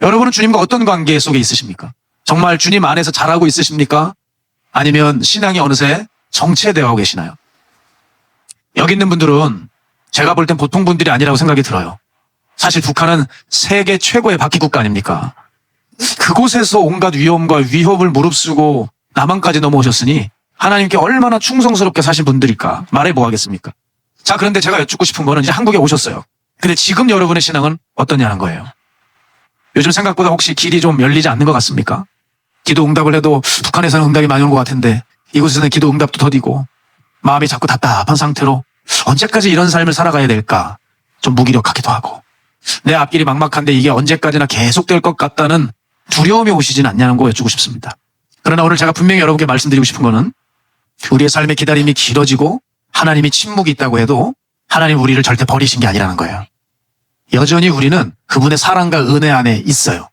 여러분은 주님과 어떤 관계 속에 있으십니까? 정말 주님 안에서 잘하고 있으십니까? 아니면 신앙이 어느새 정체되어 계시나요? 여기 있는 분들은 제가 볼 땐 보통 분들이 아니라고 생각이 들어요. 사실 북한은 세계 최고의 바퀴 국가 아닙니까? 그곳에서 온갖 위험과 위협을 무릅쓰고 남한까지 넘어오셨으니 하나님께 얼마나 충성스럽게 사신 분들일까 말해 뭐 하겠습니까? 자, 그런데 제가 여쭙고 싶은 거는 이제 한국에 오셨어요. 근데 지금 여러분의 신앙은 어떠냐는 거예요. 요즘 생각보다 혹시 길이 좀 열리지 않는 것 같습니까? 기도 응답을 해도 북한에서는 응답이 많이 온 것 같은데 이곳에서는 기도 응답도 더디고 마음이 자꾸 답답한 상태로 언제까지 이런 삶을 살아가야 될까 좀 무기력하기도 하고 내 앞길이 막막한데 이게 언제까지나 계속될 것 같다는 두려움이 오시진 않냐는 거 여쭈고 싶습니다. 그러나 오늘 제가 분명히 여러분께 말씀드리고 싶은 거는 우리의 삶의 기다림이 길어지고 하나님이 침묵이 있다고 해도 하나님 우리를 절대 버리신 게 아니라는 거예요. 여전히 우리는 그분의 사랑과 은혜 안에 있어요.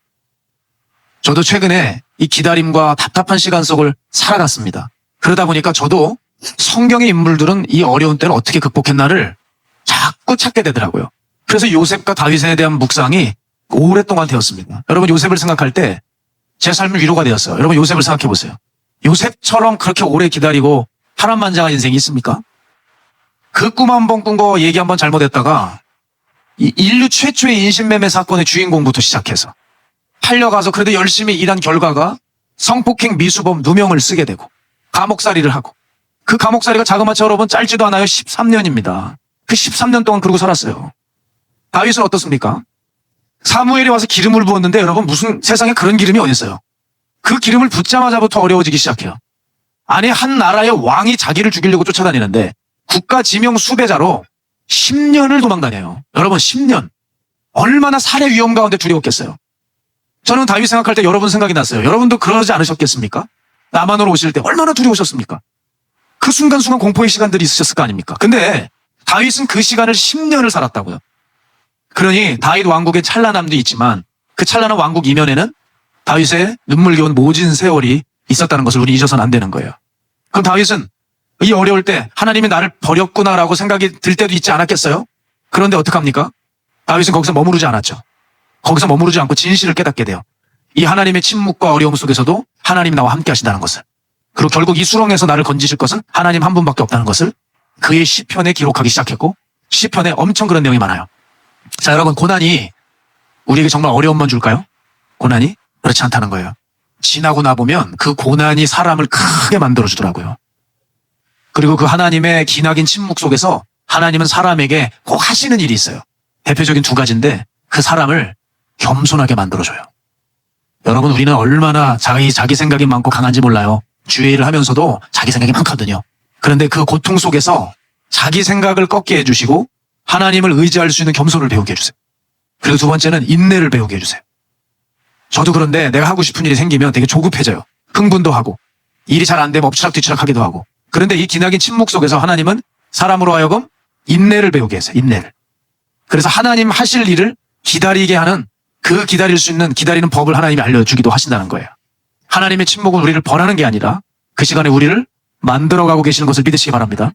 저도 최근에 이 기다림과 답답한 시간 속을 살아갔습니다. 그러다 보니까 저도 성경의 인물들은 이 어려운 때를 어떻게 극복했나를 자꾸 찾게 되더라고요. 그래서 요셉과 다윗에 대한 묵상이 오랫동안 되었습니다. 여러분 요셉을 생각할 때 제 삶은 위로가 되었어요. 여러분 요셉을 생각해 보세요. 요셉처럼 그렇게 오래 기다리고 파란만장한 인생이 있습니까? 그 꿈 한 번 꾼 거 얘기 한 번 잘못했다가 이 인류 최초의 인신매매 사건의 주인공부터 시작해서 팔려가서 그래도 열심히 일한 결과가 성폭행 미수범 누명을 쓰게 되고 감옥살이를 하고 그 감옥살이가 자그마치 여러분 짧지도 않아요. 13년입니다. 그 13년 동안 그러고 살았어요. 다윗은 어떻습니까? 사무엘이 와서 기름을 부었는데 여러분 무슨 세상에 그런 기름이 어디 있어요? 그 기름을 붓자마자부터 어려워지기 시작해요. 아니 한 나라의 왕이 자기를 죽이려고 쫓아다니는데 국가 지명 수배자로 10년을 도망다녀요. 여러분 10년. 얼마나 살해 위험 가운데 두려웠겠어요. 저는 다윗 생각할 때 여러분 생각이 났어요. 여러분도 그러지 않으셨겠습니까? 남한으로 오실 때 얼마나 두려우셨습니까? 그 순간순간 공포의 시간들이 있으셨을 거 아닙니까? 근데 다윗은 그 시간을 10년을 살았다고요. 그러니 다윗 왕국의 찬란함도 있지만 그 찬란한 왕국 이면에는 다윗의 눈물겨운 모진 세월이 있었다는 것을 우리 잊어서는 안 되는 거예요. 그럼 다윗은 이 어려울 때 하나님이 나를 버렸구나라고 생각이 들 때도 있지 않았겠어요? 그런데 어떡합니까? 다윗은 거기서 머무르지 않았죠. 거기서 머무르지 않고 진실을 깨닫게 돼요. 이 하나님의 침묵과 어려움 속에서도 하나님이 나와 함께 하신다는 것을, 그리고 결국 이 수렁에서 나를 건지실 것은 하나님 한 분밖에 없다는 것을 그의 시편에 기록하기 시작했고 시편에 엄청 그런 내용이 많아요. 자, 여러분 고난이 우리에게 정말 어려움만 줄까요? 고난이? 그렇지 않다는 거예요. 지나고 나보면 그 고난이 사람을 크게 만들어주더라고요. 그리고 그 하나님의 기나긴 침묵 속에서 하나님은 사람에게 꼭 하시는 일이 있어요. 대표적인 두 가지인데 그 사람을 겸손하게 만들어줘요. 여러분 우리는 얼마나 자기 생각이 많고 강한지 몰라요. 주의 일을 하면서도 자기 생각이 많거든요. 그런데 그 고통 속에서 자기 생각을 꺾게 해주시고 하나님을 의지할 수 있는 겸손을 배우게 해주세요. 그리고 두 번째는 인내를 배우게 해주세요. 저도 그런데 내가 하고 싶은 일이 생기면 되게 조급해져요. 흥분도 하고 일이 잘 안 되면 엎치락뒤치락 하기도 하고. 그런데 이 기나긴 침묵 속에서 하나님은 사람으로 하여금 인내를 배우게 해서요. 인내를. 그래서 하나님 하실 일을 기다리게 하는 그 기다릴 수 있는 기다리는 법을 하나님이 알려주기도 하신다는 거예요. 하나님의 침묵은 우리를 벌하는 게 아니라 그 시간에 우리를 만들어가고 계시는 것을 믿으시기 바랍니다.